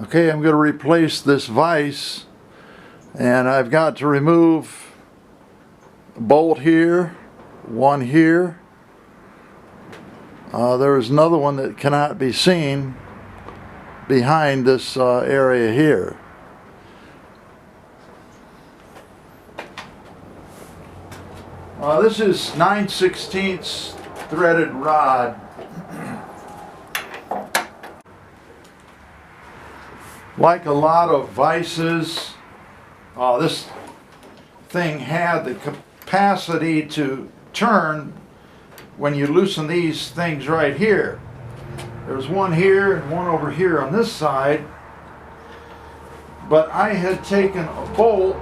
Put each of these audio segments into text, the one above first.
Okay, I'm going to replace this vise, and I've got to remove a bolt here, one here. There is another one that cannot be seen behind this area here. This is 9/16 threaded rod. Like a lot of vices, this thing had the capacity to turn when you loosen these things right here. There's one here and one over here on this side, but I had taken a bolt,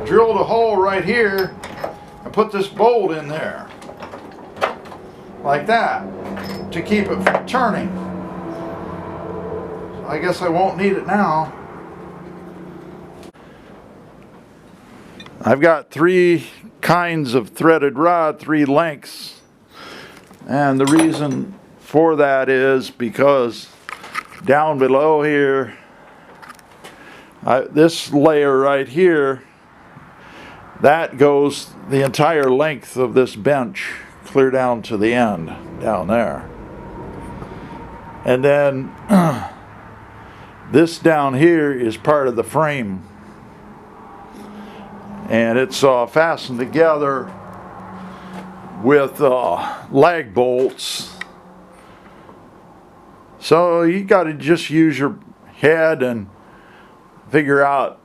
drilled a hole right here, and put this bolt in there like that to keep it from turning. So I guess I won't need it now. I've got three kinds of threaded rod, three lengths, and the reason for that is because down below here, this layer right here, that goes the entire length of this bench clear down to the end down there. And then this down here is part of the frame, and it's fastened together with lag bolts. So you got to just use your head and figure out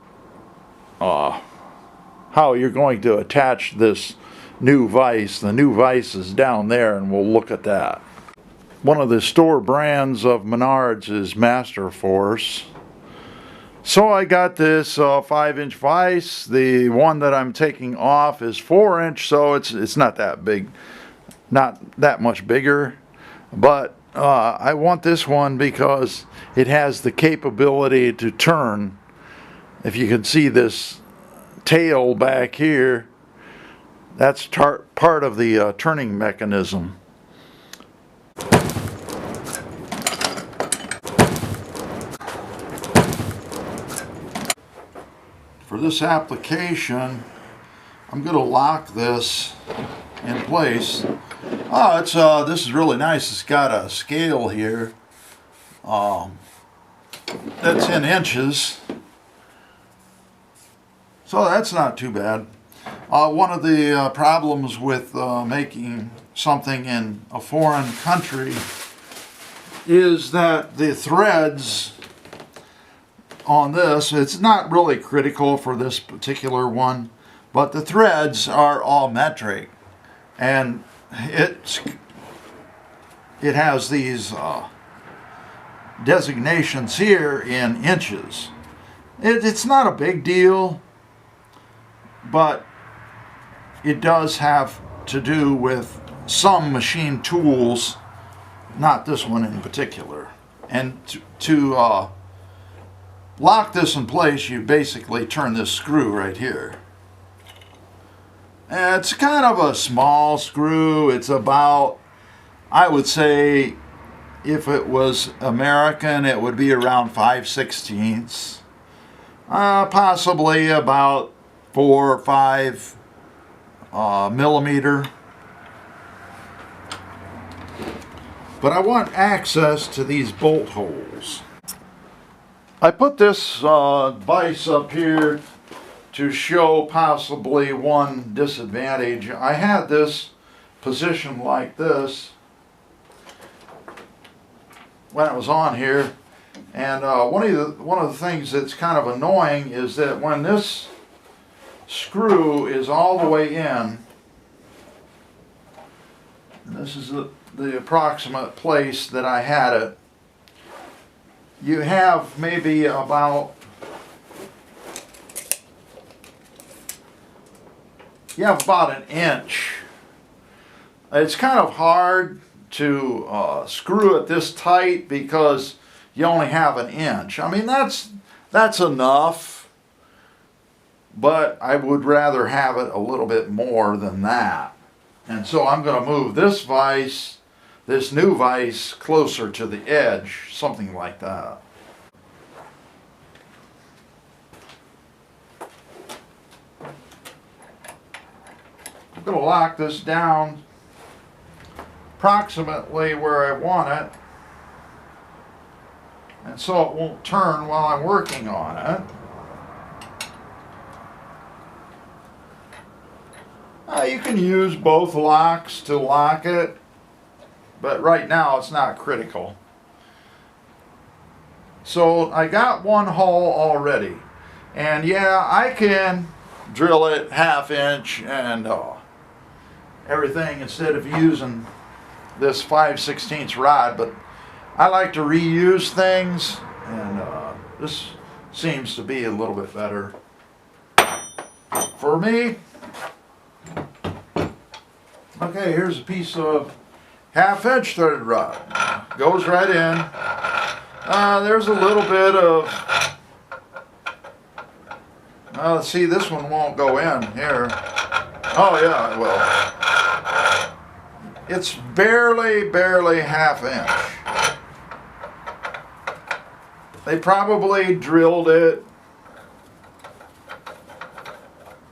how you're going to attach this new vise. The new vise is down there, and we'll look at that. One of the store brands of Menards is Master Force. So I got this 5-inch vise. The one that I'm taking off is 4-inch, so it's not that big, not that much bigger. But I want this one because it has the capability to turn. If you can see this tail back here, that's part of the turning mechanism. For this application, I'm going to lock this in place. This is really nice. It's got a scale here that's in inches, so that's not too bad. One of the problems with making something in a foreign country is that the threads on this, it's not really critical for this particular one, but the threads are all metric, and it has these designations here in inches. It's not a big deal, but it does have to do with some machine tools, not this one in particular. And to lock this in place, you basically turn this screw right here. And it's kind of a small screw. It's about, I would say, if it was American, it would be around 5/16. Possibly about 4 or 5 millimeter. But I want access to these bolt holes. I put this vise up here to show possibly one disadvantage. I had this positioned like this when it was on here, and one of the things that's kind of annoying is that when this screw is all the way in, and this is the approximate place that I had it, you have maybe about an inch. It's kind of hard to screw it this tight because you only have an inch. I mean, that's enough, but I would rather have it a little bit more than that. And so I'm going to move this vise, this new vise, closer to the edge, something like that. going to lock this down approximately where I want it, and so it won't turn while I'm working on it. You can use both locks to lock it, but right now it's not critical. So I got one hole already, and yeah, I can drill it 1/2 inch and everything instead of using this 5/16 rod, but I like to reuse things, and this seems to be a little bit better for me. Okay, here's a piece of 1/2 inch threaded rod. Goes right in. There's a little bit of, let's see, this one won't go in here. Oh yeah, it will. It's barely 1/2 inch. They probably drilled it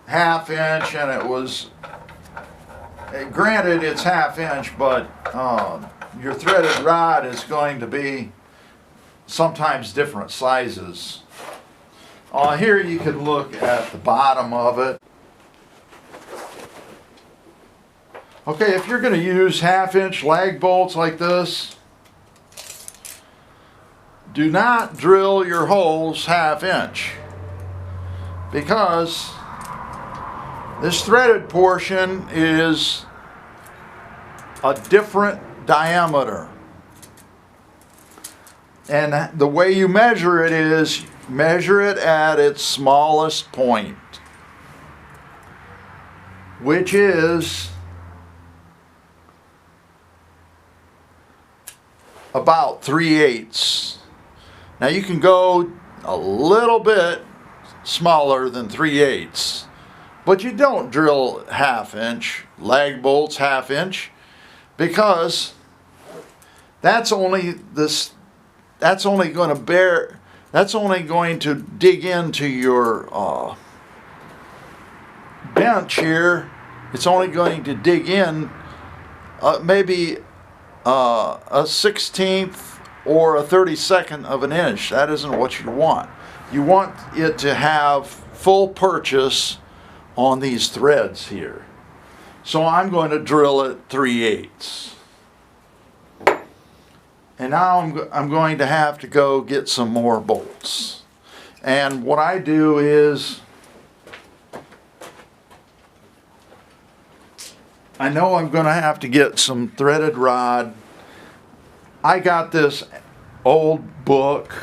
1/2 inch, and it was, granted it's 1/2 inch, but your threaded rod is going to be sometimes different sizes. Here you can look at the bottom of it. Okay, if you're going to use 1/2 inch lag bolts like this, do not drill your holes 1/2 inch, because this threaded portion is a different diameter. And the way you measure it is, measure it at its smallest point, which is about 3/8. Now you can go a little bit smaller than 3/8, but you don't drill 1/2 inch lag bolts 1/2 inch, because that's only going to dig into your bench here. It's only going to dig in maybe a 1/16 or a 32nd of an inch. That isn't what you want. You want it to have full purchase on these threads here. So I'm going to drill it 3/8. And now I'm going to have to go get some more bolts. And what I do is, I know I'm going to have to get some threaded rod. I got this old book.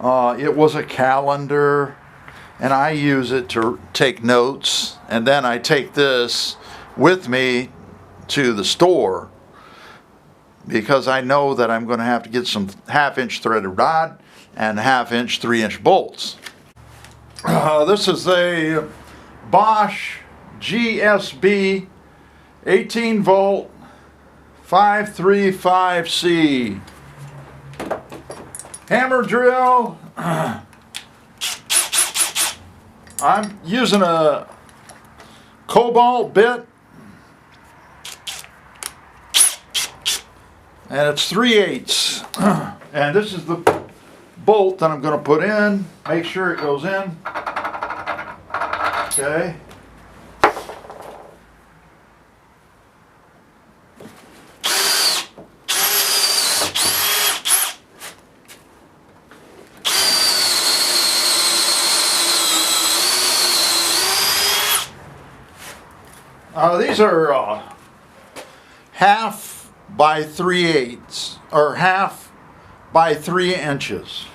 It was a calendar, and I use it to take notes, and then I take this with me to the store, because I know that I'm going to have to get some 1/2 inch threaded rod and 1/2 inch 3-inch bolts. This is a Bosch GSB 18 volt 535C hammer drill. I'm using a cobalt bit, and it's 3/8. And this is the bolt that I'm going to put in. Make sure it goes in. Okay. These are 1/2 by 3/8, or 1/2 by 3 inches.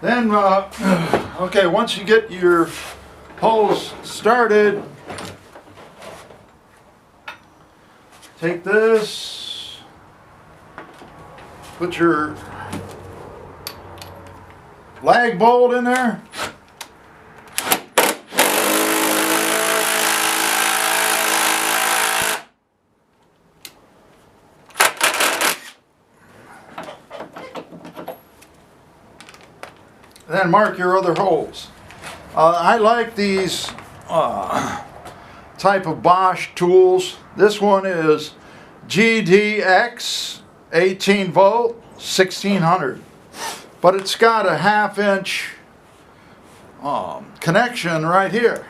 Then, okay, once you get your hose started, take this, put your lag bolt in there. Then mark your other holes. I like these type of Bosch tools. This one is GDX 18 volt 1600, but it's got a 1/2 inch connection right here.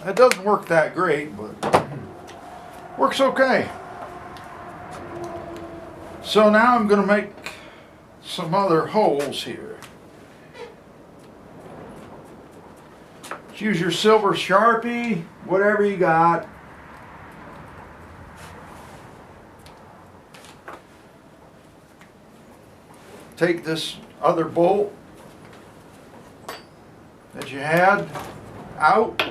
It doesn't work that great, but works okay. So now I'm going to make some other holes here. Just use your silver Sharpie, whatever you got. Take this other bolt that you had out.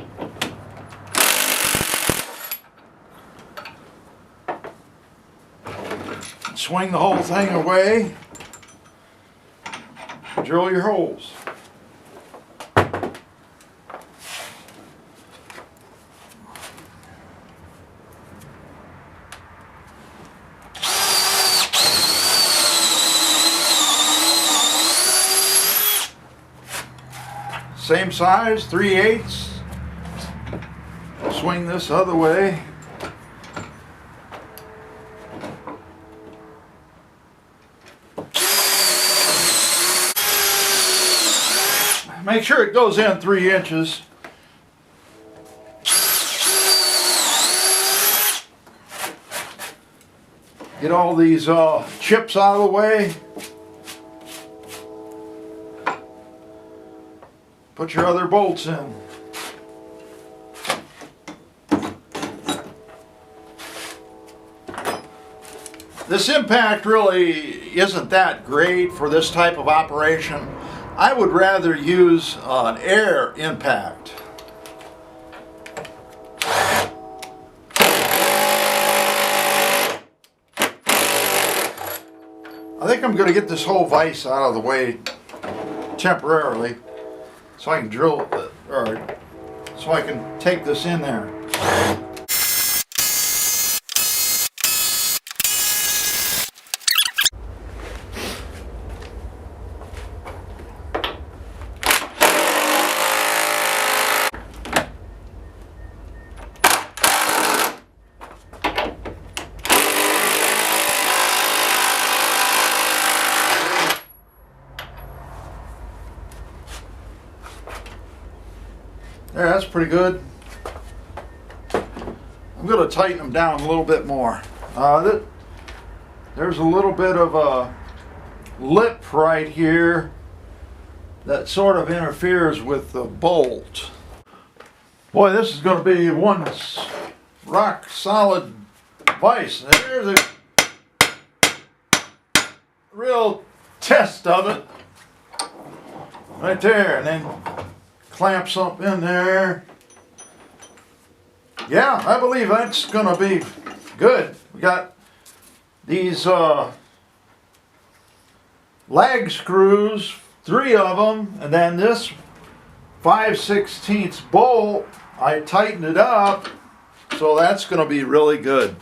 Swing the whole thing away. Drill your holes. Same size, 3/8. Swing this other way. Make sure it goes in 3 inches. Get all these chips out of the way. Put your other bolts in. This impact really isn't that great for this type of operation. I would rather use an air impact. I think I'm going to get this whole vise out of the way temporarily so I can drill, or so I can take this in there. There, that's pretty good. I'm going to tighten them down a little bit more. There's a little bit of a lip right here that sort of interferes with the bolt. Boy, this is going to be one rock solid vise. There's a real test of it right there, and then clamp something in there. Yeah, I believe that's going to be good. We got these lag screws, 3 of them, and then this 5/16 bolt, I tightened it up, so that's going to be really good.